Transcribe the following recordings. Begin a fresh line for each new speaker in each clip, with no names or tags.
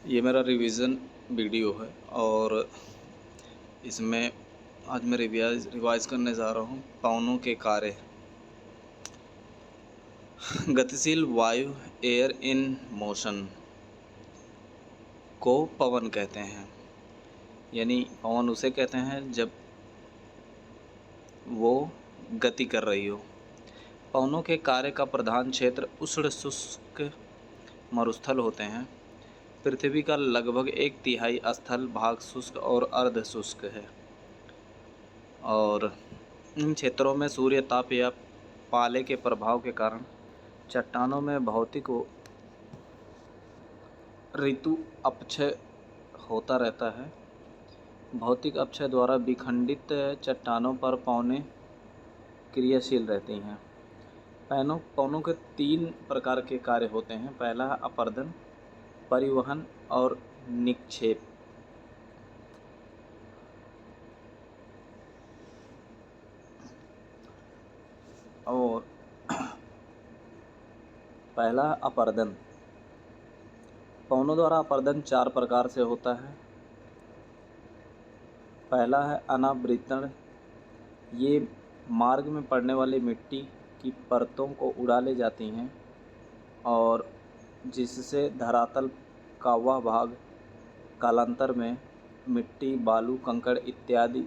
ये मेरा revision video है और इसमें आज मैं रिवाइज करने जा रहा हूँ पवनों के कार्य। गतिशील वायु एयर इन मोशन को पवन कहते हैं। यानी पवन उसे कहते हैं जब वो गति कर रही हो। पवनों के कार्य का प्रधान क्षेत्र उष्ण शुष्क मरुस्थल होते हैं। पृथ्वी का लगभग 1/3 स्थल भाग शुष्क और अर्ध शुष्क है और इन क्षेत्रों में सूर्य ताप या पाले के प्रभाव के कारण चट्टानों में भौतिक ऋतु अपक्षय होता रहता है। भौतिक अपक्षय द्वारा विखंडित चट्टानों पर पवनें क्रियाशील रहती हैं। पवनों के 3 प्रकार के कार्य होते हैं। पहला है अपरदन, परिवहन और निक्षेप। और पहला अपरदन। पवनों द्वारा अपरदन 4 प्रकार से होता है। पहला है अनावृतन। ये मार्ग में पड़ने वाली मिट्टी की परतों को उड़ा ले जाती हैं और जिससे धरातल का वह भाग कालांतर में मिट्टी, बालू, कंकड़ इत्यादि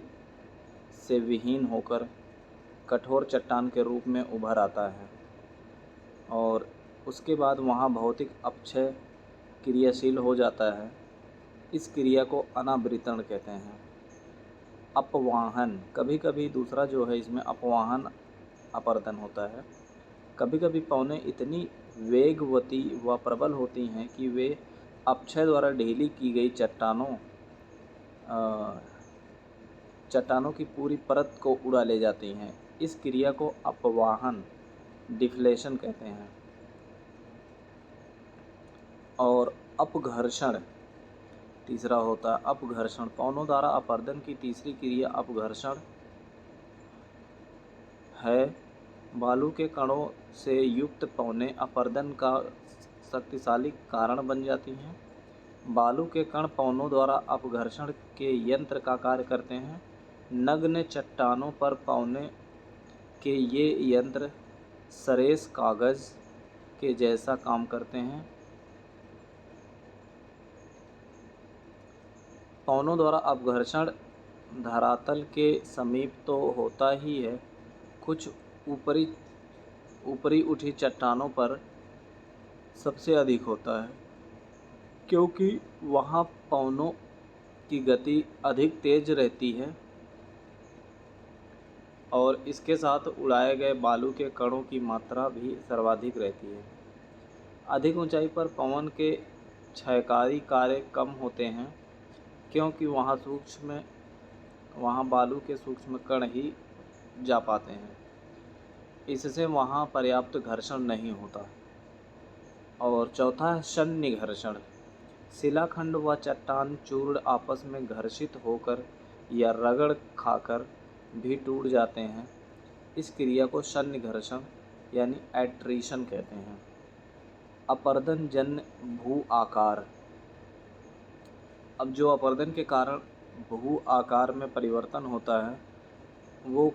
से विहीन होकर कठोर चट्टान के रूप में उभर आता है और उसके बाद वहाँ भौतिक अपक्षय क्रियाशील हो जाता है। इस क्रिया को अनावृतन कहते हैं। अपवाहन, कभी कभी दूसरा जो है इसमें अपवाहन अपरदन होता है। कभी कभी पवनें इतनी वेगवती व प्रबल होती हैं कि वे अपक्षय द्वारा ढीली की गई चट्टानों की पूरी परत को उड़ा ले जाती हैं। इस क्रिया को अपवाहन डिफ्लेशन कहते हैं। और अपघर्षण तीसरा होता है। अपघर्षण, पवनों द्वारा अपरदन की तीसरी क्रिया अपघर्षण है। बालू के कणों से युक्त पवनें अपरदन का शक्तिशाली कारण बन जाती हैं। बालू के कण पवनों द्वारा अपघर्षण के यंत्र का कार्य करते हैं। नग्न चट्टानों पर पवने के ये यंत्र सरेस कागज के जैसा काम करते हैं। पवनों द्वारा अपघर्षण धरातल के समीप तो होता ही है, कुछ ऊपरी उठी चट्टानों पर सबसे अधिक होता है, क्योंकि वहाँ पवनों की गति अधिक तेज रहती है और इसके साथ उड़ाए गए बालू के कणों की मात्रा भी सर्वाधिक रहती है। अधिक ऊंचाई पर पवन के क्षयकारी कार्य कम होते हैं, क्योंकि वहाँ बालू के सूक्ष्म कण ही जा पाते हैं। इससे वहाँ पर्याप्त घर्षण नहीं होता। और चौथा है शून्य घर्षण। शिलाखंड व चट्टान चूर्ण आपस में घर्षित होकर या रगड़ खाकर भी टूट जाते हैं। इस क्रिया को शून्य घर्षण यानी एट्रिशन कहते हैं। अपरदन जन्य भू आकार। अब जो अपरदन के कारण भू आकार में परिवर्तन होता है, वो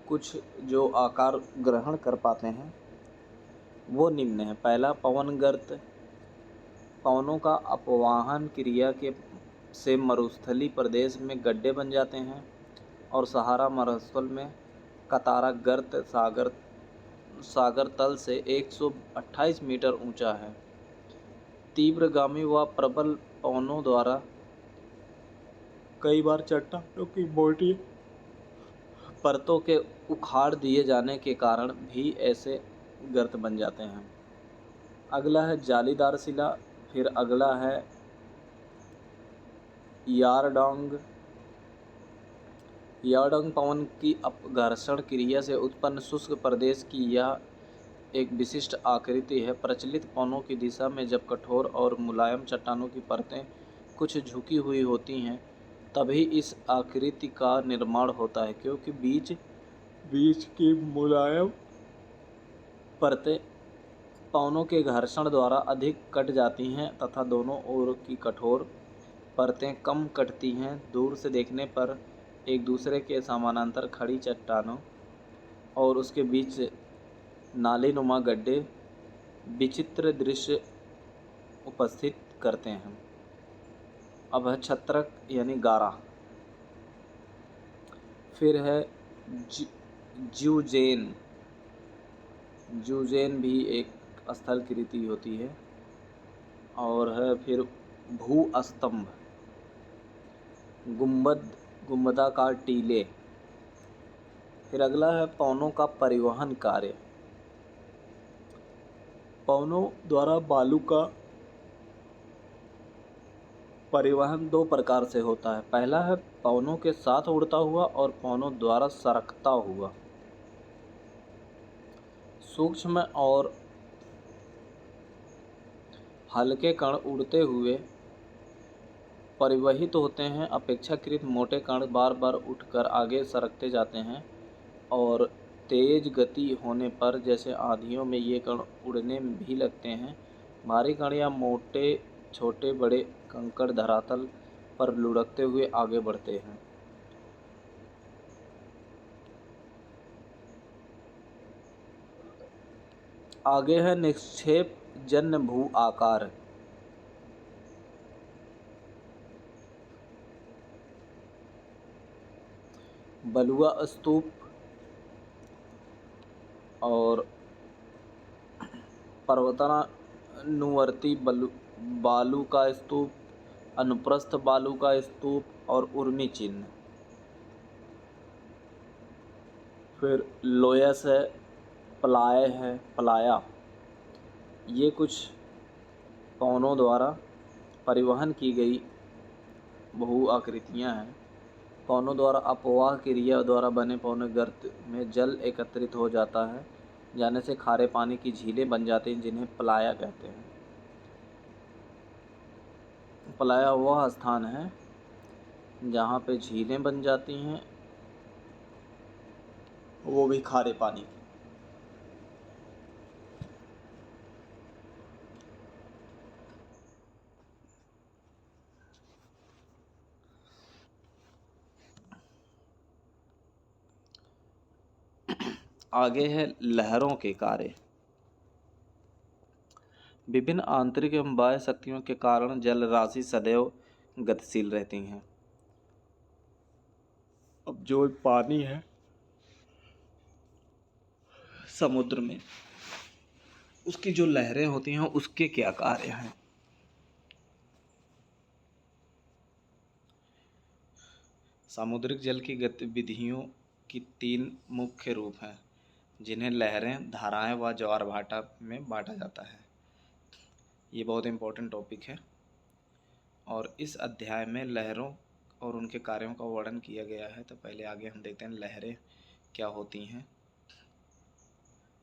कुछ जो आकार ग्रहण कर पाते हैं वो निम्न है। पहला पवनगर्त। पवनों का अपवाहन क्रिया से मरुस्थलीय प्रदेश में गड्ढे बन जाते हैं और सहारा मरुस्थल में कतारा गर्त सागर तल से 128 मीटर ऊंचा है। तीव्रगामी व प्रबल पवनों द्वारा कई बार चट्टानों की मोटी परतों के उखाड़ दिए जाने के कारण भी ऐसे गर्त बन जाते हैं। अगला है जालीदार शिला। फिर अगला है यारडोंग। यारडोंग पवन की अपघर्षण क्रिया से उत्पन्न शुष्क प्रदेश की यह एक विशिष्ट आकृति है। प्रचलित पवनों की दिशा में जब कठोर और मुलायम चट्टानों की परतें कुछ झुकी हुई होती हैं, तभी इस आकृति का निर्माण होता है, क्योंकि बीच की मुलायम परतें पवनों के घर्षण द्वारा अधिक कट जाती हैं तथा दोनों ओर की कठोर परतें कम कटती हैं। दूर से देखने पर एक दूसरे के समानांतर खड़ी चट्टानों और उसके बीच नालीनुमा गड्ढे विचित्र दृश्य उपस्थित करते हैं। अब है छत्रक यानी गारा। फिर है ज्यूजेन। ज्यूजेन भी एक स्थल कृति होती है। और है फिर भू स्तंभ, गुंबद, गुंबदाकार टीले। फिर अगला है पवनों का परिवहन कार्य। पवनों द्वारा बालू का परिवहन दो प्रकार से होता है। पहला है पवनों के साथ उड़ता हुआ और पवनों द्वारा सरकता हुआ। सूक्ष्म और हल्के कण उड़ते हुए परिवहित होते हैं। अपेक्षाकृत मोटे कण बार बार उठकर आगे सरकते जाते हैं और तेज गति होने पर जैसे आंधियों में ये कण उड़ने भी लगते हैं। भारी कण या मोटे छोटे बड़े कंकड़ धरातल पर लुढ़कते हुए आगे बढ़ते हैं। आगे है निक्षेप जन्य भू आकार। बलुआ स्तूप और पर्वतानुवर्ती बालू का स्तूप, अनुप्रस्थ बालू का स्तूप और उर्मी चिन्ह। फिर लोयस है, प्लाय है, प्लाया। ये कुछ पवनों द्वारा परिवहन की गई बहु आकृतियाँ हैं। पवनों द्वारा अपवाह क्रिया द्वारा बने पवने गर्त में जल एकत्रित हो जाता है, जाने से खारे पानी की झीलें बन जाती हैं, जिन्हें प्लाया कहते हैं। प्लाया वह स्थान है जहाँ पे झीलें बन जाती हैं, वो भी खारे पानी की। आगे है लहरों के कार्य। विभिन्न आंतरिक एवं बाह्य शक्तियों के कारण जल राशि सदैव गतिशील रहती हैं। अब जो पानी है समुद्र में, उसकी जो लहरें होती हैं उसके क्या कार्य हैं। सामुद्रिक जल की गतिविधियों की तीन मुख्य रूप हैं, जिन्हें लहरें, धाराएं व ज्वार भाटा में बांटा जाता है। ये बहुत इम्पोर्टेंट टॉपिक है और इस अध्याय में लहरों और उनके कार्यों का वर्णन किया गया है। तो पहले आगे हम देखते हैं लहरें क्या होती हैं।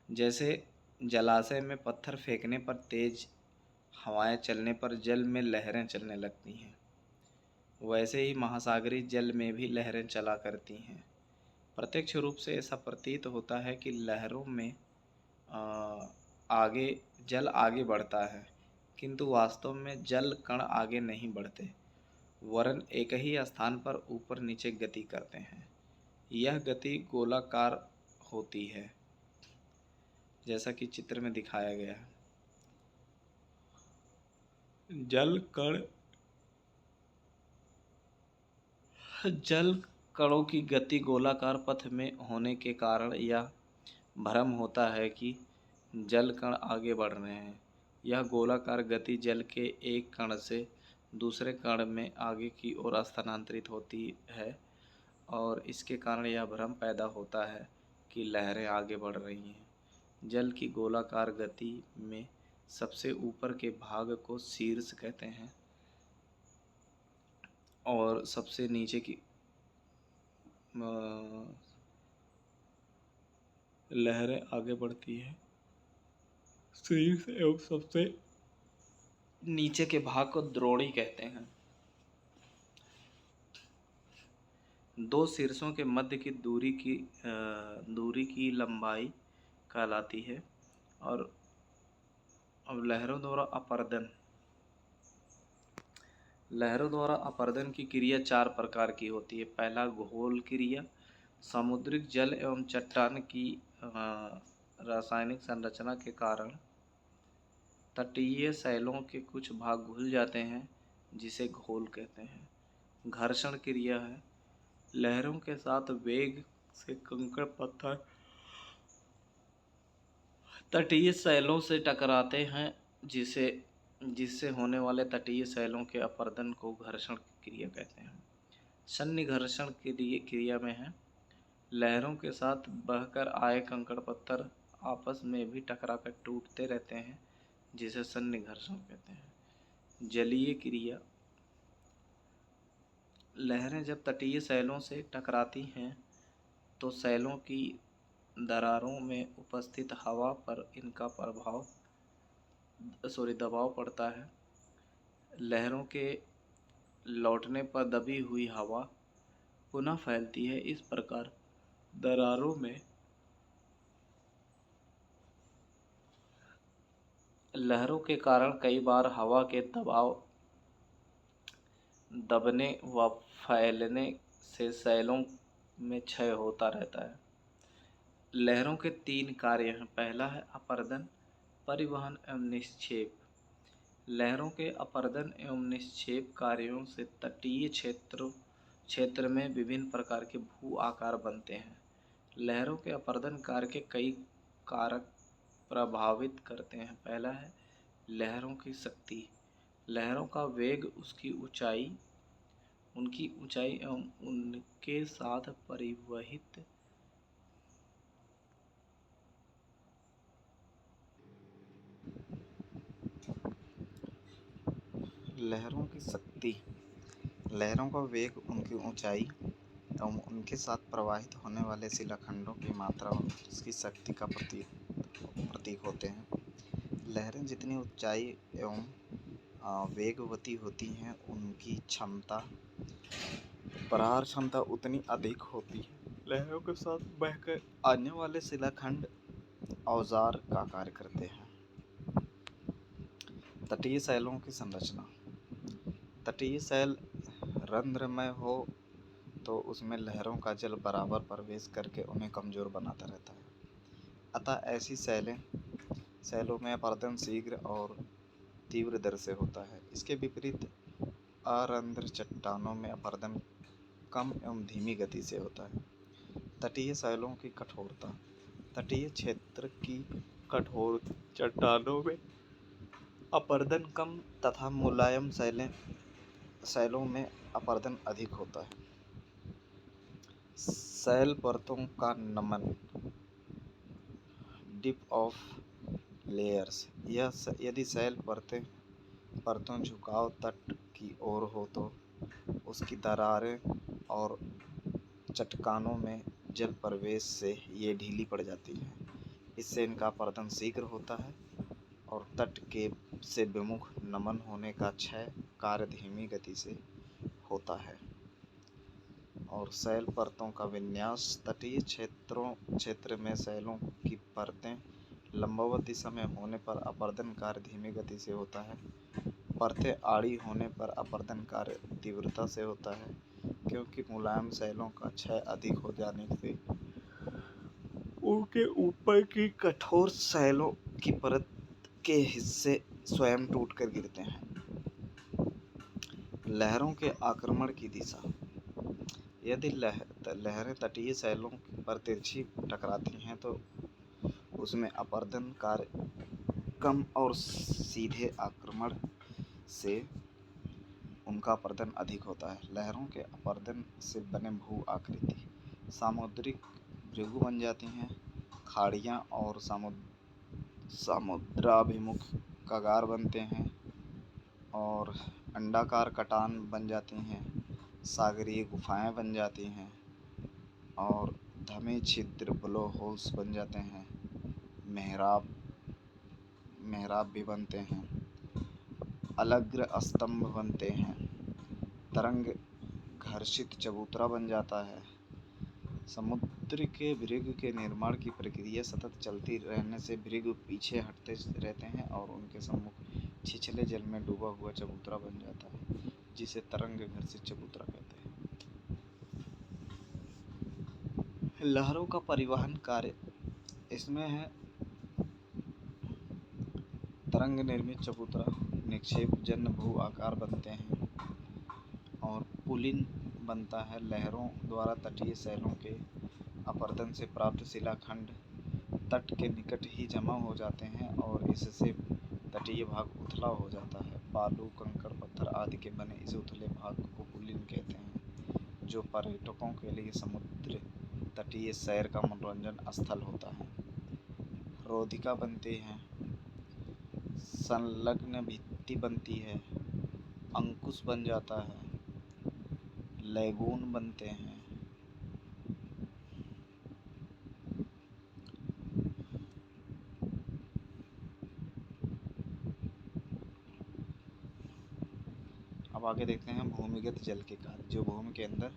जैसे जलाशय में पत्थर फेंकने पर तेज हवाएं चलने पर जल में लहरें चलने लगती हैं, वैसे ही महासागरीय जल में भी लहरें चला करती हैं। प्रत्यक्ष रूप से ऐसा प्रतीत होता है कि लहरों में आगे जल आगे बढ़ता है, किंतु वास्तव में जल कण आगे नहीं बढ़ते, वरन एक ही स्थान पर ऊपर नीचे गति करते हैं। यह गति गोलाकार होती है, जैसा कि चित्र में दिखाया गया है। जल कणों की गति गोलाकार पथ में होने के कारण यह भ्रम होता है कि जल कण आगे बढ़ रहे हैं। यह गोलाकार गति जल के एक कण से दूसरे कण में आगे की ओर स्थानांतरित होती है और इसके कारण यह भ्रम पैदा होता है कि लहरें आगे बढ़ रही हैं। जल की गोलाकार गति में सबसे ऊपर के भाग को शीर्ष कहते हैं और सबसे नीचे की लहरें आगे बढ़ती है। शीर्ष एवं सबसे नीचे के भाग को द्रोणी कहते हैं। दो शीर्षों के मध्य की दूरी की लंबाई कहलाती है और अब लहरों द्वारा अपर्दन की क्रिया 4 प्रकार की होती है। पहला घोल क्रिया, समुद्रिक जल एवं चट्टान की रासायनिक संरचना के कारण तटीय शैलों के कुछ भाग घुल जाते हैं, जिसे घोल कहते हैं। घर्षण क्रिया है, लहरों के साथ वेग से कंकड़ पत्थर तटीय शैलों से टकराते हैं, जिससे होने वाले तटीय शैलों के अपरदन को घर्षण क्रिया कहते हैं। सन्निघर्षण क्रिया में है, लहरों के साथ बहकर आए कंकड़ पत्थर आपस में भी टकराकर टूटते रहते हैं, जिसे सन्निघर्षण कहते हैं। जलीय क्रिया, लहरें जब तटीय शैलों से टकराती हैं तो शैलों की दरारों में उपस्थित हवा पर इनका दबाव पड़ता है। लहरों के लौटने पर दबी हुई हवा पुनः फैलती है। इस प्रकार दरारों में लहरों के कारण कई बार हवा के दबने व फैलने से शैलों में क्षय होता रहता है। लहरों के 3 कार्य हैं। पहला है अपरदन, परिवहन एवं निक्षेप। लहरों के अपरदन एवं निक्षेप कार्यों से तटीय क्षेत्र में विभिन्न प्रकार के भू आकार बनते हैं। लहरों के अपरदन कार्य के कई कारक प्रभावित करते हैं। पहला है लहरों की शक्ति। लहरों का वेग, उनकी ऊंचाई एवं उनके साथ परिवहित लहरों की शक्ति, लहरों का वेग, उनकी ऊंचाई एवं उनके साथ प्रवाहित होने वाले शिलाखंडों की मात्रा और उसकी शक्ति का प्रतीक होते हैं। लहरें जितनी ऊंचाई एवं वेगवती होती हैं, उनकी प्रहार क्षमता उतनी अधिक होती है। लहरों के साथ बहकर आने वाले शिलाखंड औजार का कार्य करते हैं। तटीय शैलों की संरचना, तटीय शैल रंध्रमय हो तो उसमें लहरों का जल बराबर प्रवेश करके उन्हें कमजोर बनाता रहता है। अतः ऐसी शैलों में अपरदन शीघ्र और तीव्र दर से होता है। इसके विपरीत अरंध्र चट्टानों में अपरदन कम एवं धीमी गति से होता है। तटीय शैलों की कठोरता, तटीय क्षेत्र की कठोर चट्टानों में अपरदन कम तथा मुलायम शैलों में अपरदन अधिक होता है। शैल परतों का नमन, डिप ऑफ लेयर्स। यदि शैल परतों झुकाव तट की ओर हो तो उसकी दरारें और चट्टानों में जल प्रवेश से ये ढीली पड़ जाती हैं। इससे इनका अपरदन शीघ्र होता है और तट से विमुख नमन होने का क्षय कार्य धीमी गति से होता है। और शैल परतों का विन्यास, तटीय क्षेत्र में शैलों की परतें लंबवत दिशा में होने पर अपरदन कार्य धीमी गति से होता है। परतें आड़ी होने पर अपरदन कार्य तीव्रता से होता है, क्योंकि मुलायम शैलों का क्षय अधिक हो जाने से उनके ऊपर की कठोर शैलों की परत के हिस्से स्वयं टूटकर गिरते हैं। लहरों के आक्रमण की दिशा, यदि लहरें तटीय शैलों पर तिरछी टकराती हैं तो उसमें अपरदन कार्य कम और सीधे आक्रमण से उनका अपरदन अधिक होता है। लहरों के अपरदन से बने भू आकृति, सामुद्रिक भृगु बन जाती हैं। खाड़ियाँ और समुद्राभिमुख कगार बनते हैं और अंडाकार कटान बन जाती हैं। सागरीय गुफाएं बन जाती हैं और धमे छिद्र ब्लो होल्स बन जाते हैं। मेहराब भी बनते हैं। अलग्र स्तंभ बनते हैं। तरंग घर्षित चबूतरा बन जाता है। समुद्र के भृंग के निर्माण की प्रक्रिया सतत चलती रहने से भृंग पीछे हटते रहते हैं और उनके सम्मुख छिछले जल में डूबा हुआ चबूतरा बन जाता है, जिसे तरंग घर्षित चबूतरा कहते हैं। लहरों का परिवहन कार्य इसमें है। तरंग निर्मित चबूतरा निक्षेप जन्य भू आकार बनते हैं और पुलिन बनता है। लहरों द्वारा तटीय शैलों के अपरदन से प्राप्त शिलाखंड तट के निकट ही जमा हो जाते हैं और इससे तटीय भाग उथला हो जाता है। बालू, कंकड़, पत्थर आदि के बने इस उथले भाग को पुलिन कहते हैं, जो पर्यटकों के लिए समुद्र तटीय सैर का मनोरंजन स्थल होता है। रोधिका बनती है, संलग्न भित्ति बनती है, अंकुश बन जाता है, लैगून बनते हैं। अब आगे देखते हैं भूमिगत जल के कार्य। जो भूमि के अंदर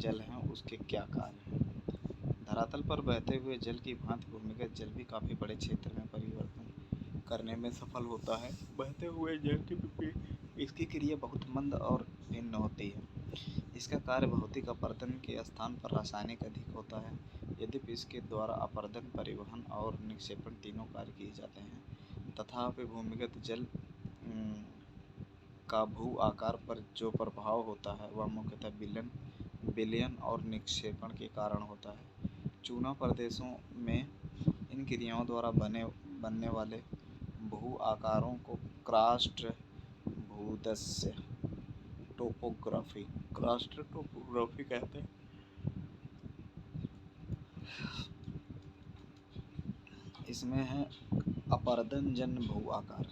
जल हैं उसके क्या कार्य हैं। धरातल पर बहते हुए जल की भांति भूमिगत जल भी काफ़ी बड़े क्षेत्र में परिवर्तन करने में सफल होता है। बहते हुए जल की विपरीत इसकी क्रिया बहुत मंद और भिन्न होती है। इसका कार्य भौतिक अपरदन के स्थान पर रासायनिक अधिक होता है। यद्यपि इसके द्वारा अपरदन, परिवहन और निक्षेपण तीनों कार्य किए जाते हैं, तथापि भूमिगत जल का भू आकार पर जो प्रभाव होता है वह मुख्यतः विलयन और निक्षेपण के कारण होता है। चूना प्रदेशों में इन क्रियाओं द्वारा बनने वाले भू आकारों को कार्स्ट भूदृश्य टोपोग्राफी कहते हैं। इसमें है अपरदन जन्य भू आकार।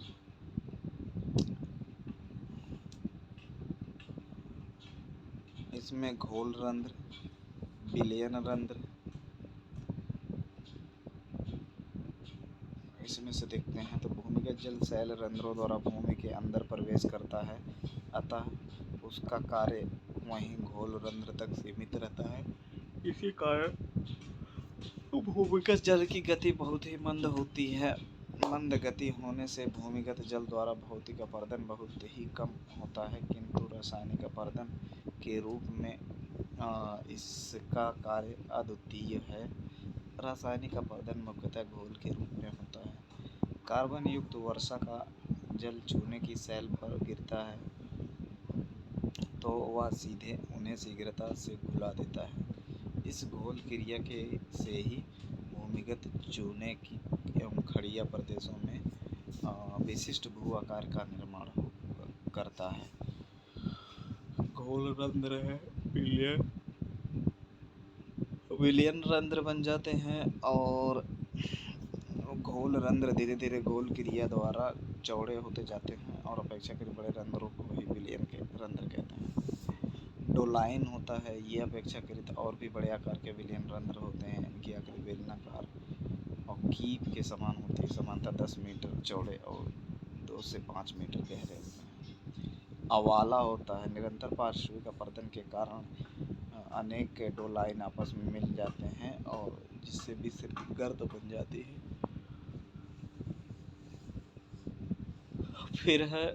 इसमें घोल रंध्र, विलयन रंध्र, इसमें से देखते हैं तो भूमिगत जल शैल रंध्रों द्वारा भूमि के अंदर प्रवेश करता है, अतः उसका कार्य वहीं घोल रंध्र तक सीमित रहता है। इसी कारण भूमिगत जल की गति बहुत ही मंद होती है। मंद गति होने से भूमिगत जल द्वारा भौतिक अपरदन बहुत ही कम होता है, किंतु रासायनिक अपरदन के रूप में इसका कार्य अद्वितीय है। रासायनिक अपरदन मुख्यतः घोल के रूप में होता है। कार्बन युक्त वर्षा का जल चूने की सैल पर गिरता है तो वह सीधे उन्हें शीघ्रता से घुला देता है। इस घोल क्रिया के से ही भूमिगत चूने की एवं खड़िया प्रदेशों में विशिष्ट भू आकार का निर्माण करता है। घोल रंध्र है, विलयन रंध्र बन जाते हैं और घोल रंध्र धीरे धीरे घोल क्रिया द्वारा चौड़े होते जाते हैं और अपेक्षाकृत बड़े रंध्रों को ही विलयन के रंध्र कहते हैं। डोलाइन होता है, ये अपेक्षाकृत और भी बड़े आकार के विलयन रंध्र होते हैं। इनकी आकृति बेलनाकार और कीप के समान होती है। सामान्यतः 10 मीटर चौड़े और 2 से 5 मीटर गहरे होते हैं। अवाला होता है, निरंतर पार्श्विक अपरदन के कारण अनेक डोलाइन आपस में मिल जाते हैं और जिससे विसर्ग गर्द बन जाती है। फिर है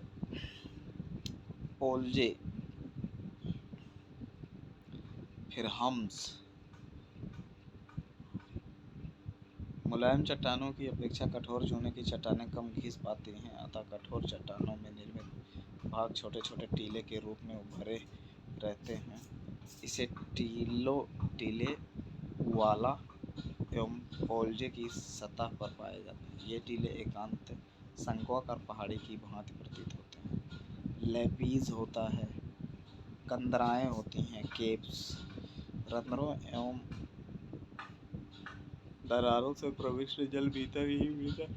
पोल्जे, फिर हम्स। मुलायम चट्टानों की अपेक्षा कठोर चूने की चट्टानें कम घिस पाती हैं, अतः कठोर चट्टानों में निर्मित भाग छोटे छोटे टीले के रूप में उभरे रहते हैं। इसे टीले वाला एवं पोल्जे की सतह पर पाए जाते हैं। ये टीले एकांत शंक्वाकार पहाड़ी की भांति प्रतीत होते हैं। लेपीज होता है, कंदराएं होती हैं, केप्स रंध्रों एवं दरारों से प्रविष्ट जल भीतर ही भीतर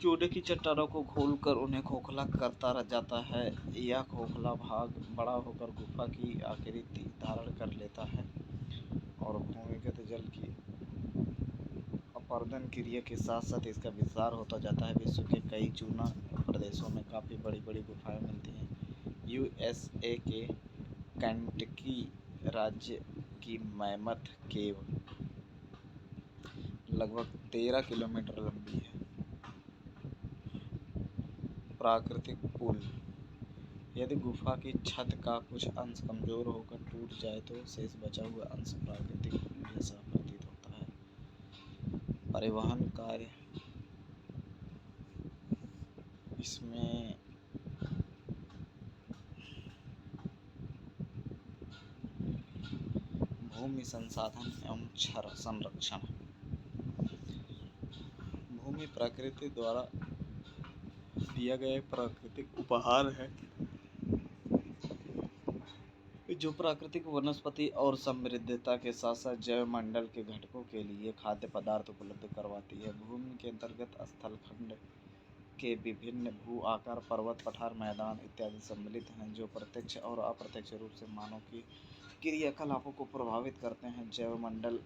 चूने की चट्टानों को घोलकर उन्हें खोखला करता जाता है। यह खोखला भाग बड़ा होकर गुफा की आकृति धारण कर लेता है और भूमिगत जल की अपरदन क्रिया के साथ साथ इसका विस्तार होता जाता है। विश्व के कई चूना प्रदेशों में काफ़ी बड़ी बड़ी गुफाएं मिलती हैं। USA के केंटकी राज्य की मैमथ केव लगभग 13 किलोमीटर लंबी है। प्राकृतिक पुल, यदि गुफा की छत का कुछ अंश कमजोर होकर टूट जाए तो शेष बचा हुआ अंश प्राकृतिक पुल जैसा प्रतीत होता है। परिवहन कार्य, इसमें भूमि संसाधन एवं संरक्षण, भूमि प्रकृति द्वारा दिया गया एक प्राकृतिक उपहार है जो प्राकृतिक वनस्पति और समृद्धता के साथ साथ जैव मंडल के घटकों के लिए खाद्य पदार्थ उपलब्ध करवाती है। भूमि के अंतर्गत स्थलखंड के विभिन्न भू आकार, पर्वत, पठार, मैदान इत्यादि सम्मिलित हैं जो प्रत्यक्ष और अप्रत्यक्ष रूप से मानव की क्रियाकलापों को प्रभावित करते हैं। जैव मंडल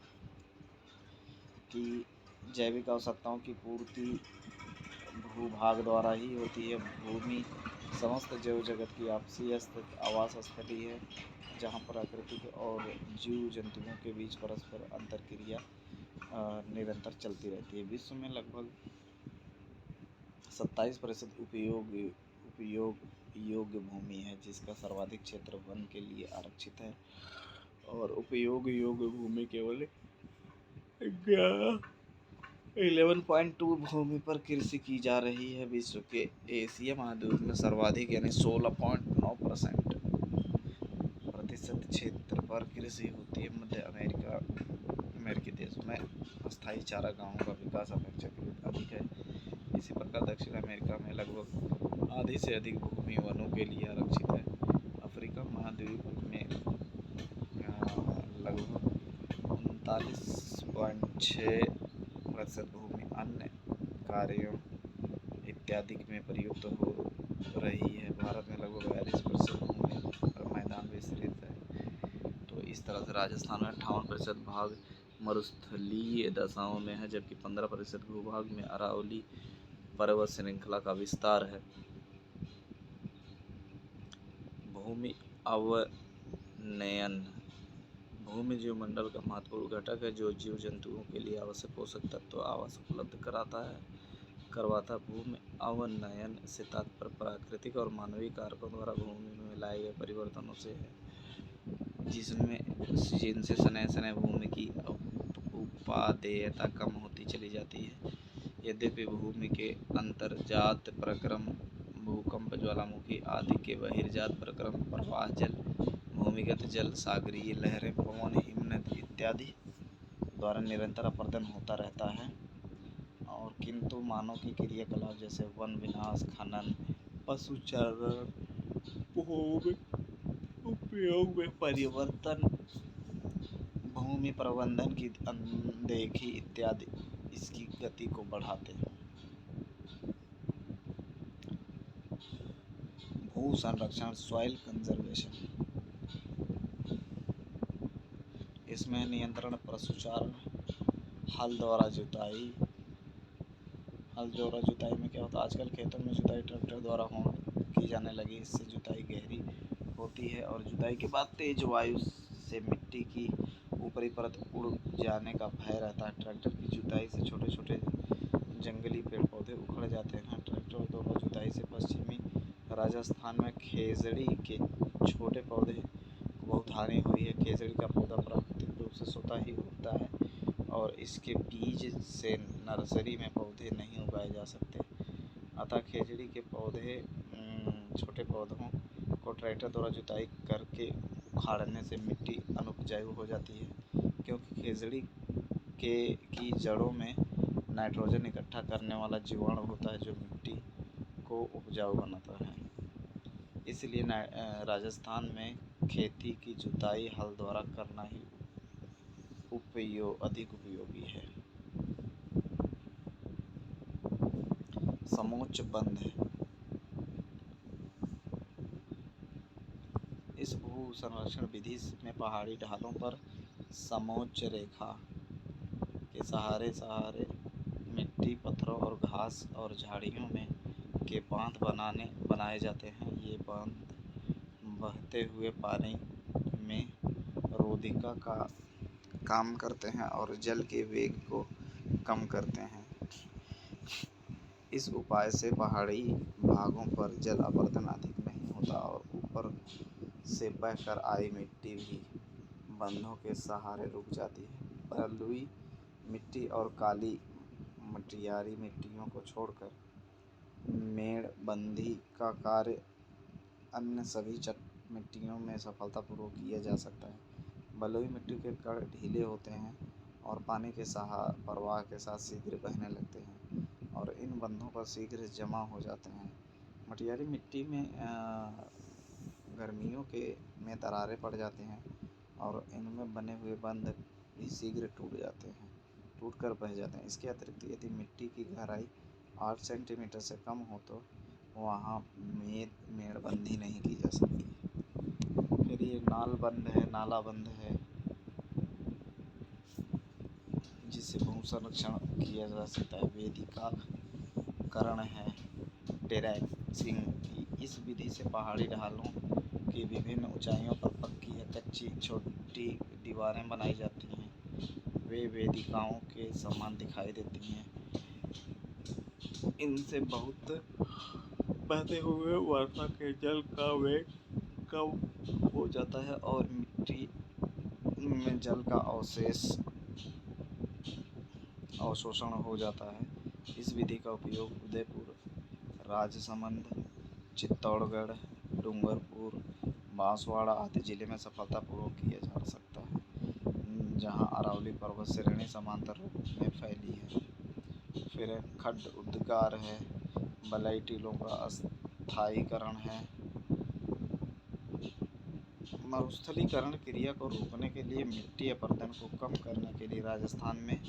की जैविक आवश्यकताओं की पूर्ति भूभाग द्वारा ही होती है। भूमि समस्त जैव जगत की आपसी आवास स्थली है जहाँ प्राकृतिक और जीव जंतुओं के बीच परस्पर अंतरक्रिया निरंतर चलती रहती है। विश्व में लगभग 27% उपयोग योग्य भूमि है जिसका सर्वाधिक क्षेत्र वन के लिए आरक्षित है और उपयोग योग्य भूमि केवल 11.2 भूमि पर कृषि की जा रही है। विश्व के एशिया महाद्वीप में सर्वाधिक यानी 16.9% क्षेत्र पर कृषि होती है। मध्य अमेरिकी देशों में अस्थायी चारा गांवों का विकास अपेक्षाकृत अधिक है। इसी प्रकार दक्षिण अमेरिका में लगभग आधी से अधिक भूमि वनों के लिए आरक्षित है। अफ्रीका महाद्वीप में लगभग 39.6% भूमि अन्य कार्यों इत्यादि में प्रयुक्त हो रही है। भारत में लगभग 42% भूमि और मैदान विस्तृत है। तो इस तरह से राजस्थान में 58% भाग मरुस्थलीय दशाओं में है जबकि 15% भूभाग में अरावली पर्वत श्रृंखला का विस्तार है। भूमि अवनयन, भूमि जीवमंडल का महत्वपूर्ण घटक है जो जीव जंतुओं के लिए आवश्यक पोषक तत्व आवास उपलब्ध करवाता। भूमि अवनयन से तात्पर्य प्राकृतिक और मानवीय कारकों द्वारा भूमि में लाए गए परिवर्तनों से है जिनसे शनैः शनैः भूमि की उपादेयता कम होती चली जाती है। यद्यपि भूमि के अंतर्जात प्रक्रम भूकंप, ज्वालामुखी आदि के बहिर्जात प्रक्रम प्रवाह जल, भूमिगत जल, सागरीय लहरें, पवन, हिमनद इत्यादि द्वारा निरंतर अपरदन होता रहता है और किंतु मानव की क्रियाकलाप जैसे वन विनाश, खनन, पशुचारण, भूमि उपयोग में परिवर्तन, भूमि प्रबंधन की अनदेखी इत्यादि इसकी गति को बढ़ाते हैं। भू संरक्षण, सॉइल कंजर्वेशन, इसमें नियंत्रण, पशुचारण, हल द्वारा जुताई में क्या होता है, आजकल खेतों में जुताई ट्रैक्टर द्वारा की जाने लगी। इससे जुताई गहरी होती है और जुताई के बाद तेज वायु से मिट्टी की ऊपरी परत उड़ जाने का भय रहता है। ट्रैक्टर की जुताई से छोटे छोटे जंगली पेड़ पौधे उखड़ जाते हैं। ट्रैक्टर द्वारा जुताई से पश्चिमी राजस्थान में खेजड़ी के छोटे पौधे को बहुत हानि हुई है। खेजड़ी का पौधा प्राकृतिक रूप से स्वतः ही उगता है और इसके बीज से नर्सरी में पौधे नहीं उगाए जा सकते। अतः खेजड़ी के छोटे पौधों को ट्रैक्टर द्वारा जुताई करके उखाड़ने से मिट्टी अनुपजाऊ हो जाती है क्योंकि खेजड़ी की जड़ों में नाइट्रोजन इकट्ठा करने वाला जीवाणु होता है जो मिट्टी को उपजाऊ बनाता है। इसलिए राजस्थान में खेती की जुताई हल द्वारा करना ही अधिक उपयोगी है। समोच्च बंध, इस भू संरक्षण विधि में पहाड़ी ढालों पर समोच्च रेखा के सहारे मिट्टी, पत्थरों और घास और झाड़ियों में के बांध बनाए जाते हैं। ये बांध बहते हुए पानी में
अवरोधिका का काम करते हैं और जल के वेग को कम करते हैं। इस उपाय से पहाड़ी भागों पर जल अपरदन अधिक नहीं होता और ऊपर से बहकर आई मिट्टी भी बंधों के सहारे रुक जाती है। बलुई मिट्टी और काली मटियारी मिट्टियों को छोड़कर मेड़बंदी का कार्य अन्य सभी मिट्टियों में सफलतापूर्वक किया जा सकता है। बलुई मिट्टी के कण ढीले होते हैं और पानी के प्रवाह के साथ शीघ्र बहने लगते हैं और इन बंधों पर शीघ्र जमा हो जाते हैं। मटियारी मिट्टी में गर्मियों में दरारें पड़ जाती हैं और इनमें बने हुए बंध भी शीघ्र टूट कर बह जाते हैं। इसके अतिरिक्त यदि मिट्टी की गहराई 8 सेंटीमीटर से कम हो तो वहाँ मेड़बंदी नहीं की जा सकती। फिर ये नालाबंध है जिससे भू संरक्षण किया जा सकता है। वेदिकाकरण है टेरेसिंग। इस विधि से पहाड़ी ढालों की विभिन्न ऊंचाइयों पर पक्की या कच्ची छोटी दीवारें बनाई जाती हैं। वे वेदिकाओं के समान दिखाई देती हैं। इनसे बहुत बहते हुए वर्षा के जल का वेग कम हो जाता है और मिट्टी में जल का अवशोषण हो जाता है। इस विधि का उपयोग उदयपुर, राजसमंद, चित्तौड़गढ़, डूंगरपुर, बांसवाड़ा आदि जिले में सफलतापूर्वक किया जा सकता है, जहां अरावली पर्वत श्रेणी समांतर रूप में फैली है। फिर खड्ड उद्गार है, बलुई टीलों का अस्थायीकरण है। मरुस्थलीकरण क्रिया को रोकने के लिए मिट्टी अपरदन को कम करने के लिए राजस्थान में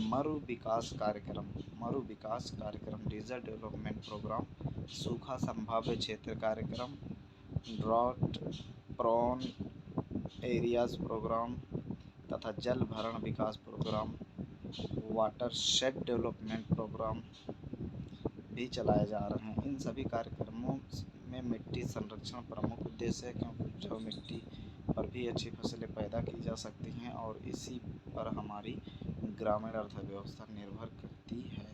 मरु विकास कार्यक्रम, डिजर्ट डेवलपमेंट प्रोग्राम, सूखा संभाव्य क्षेत्र कार्यक्रम, ड्रॉट प्रोन एरियाज प्रोग्राम तथा जल भरण विकास प्रोग्राम, वाटरशेड डेवलपमेंट प्रोग्राम भी चलाए जा रहे हैं। इन सभी कार्यक्रमों में मिट्टी संरक्षण प्रमुख उद्देश्य है, क्योंकि उपजाऊ मिट्टी पर भी अच्छी फसलें पैदा की जा सकती हैं और इसी पर हमारी ग्रामीण अर्थव्यवस्था निर्भर करती है।